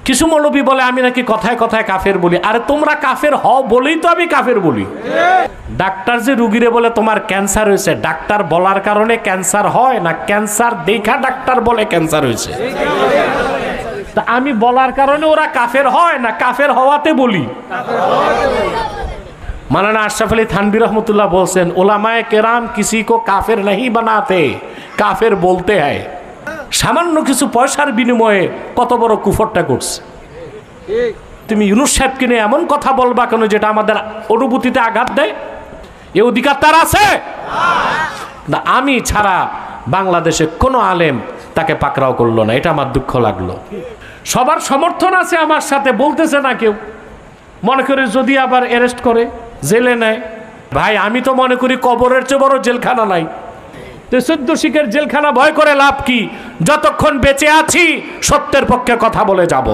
কিছু মৌলবী বলে আমি নাকি কথায় কথায় কাফের বলি। আরে তোমরা কাফের হও বলেই তো আমি কাফের বলি। ডাক্তার যে রুগীরে বলে তোমার ক্যান্সার হয়েছে, ডাক্তার বলার কারণে ক্যান্সার হয় না ক্যান্সার দেখা ডাক্তার বলে ক্যান্সার হয়েছে? তা আমি বলার কারণে ওরা কাফের হয় না কাফের হওয়াতে বলি। মাওলানা আশরাফ আলী থানভী রহমতুল্লাহ বলছেন, উলামায়ে কেরাম কিসি কো কাফের नहीं बनाते, কাফের বলতে হয়। সামান্য কিছু পয়সার বিনিময়ে কত বড় কুফরটা করছে। তুমি ইউনূস সাহেবকে নিয়ে এমন কথা বলবা কেন যেটা আমাদের অনুভূতিতে আঘাত দেয়? এই অধিকার তার আছে না? আমি ছাড়া বাংলাদেশে কোনো আলেম তাকে পাকড়াও করলো না, এটা আমার দুঃখ লাগলো। সবার সমর্থন আছে আমার সাথে, বলতেছে না কেউ। মনে করে যদি আবার অ্যারেস্ট করে জেলে নেয়, ভাই আমি তো মনে করি কবরের চেয়ে বড় জেলখানা নাই। তো 14 শিখের জেলখানা ভয় করে লাভ কি? যতক্ষণ বেঁচে আছি সত্যের পক্ষে কথা বলে যাব।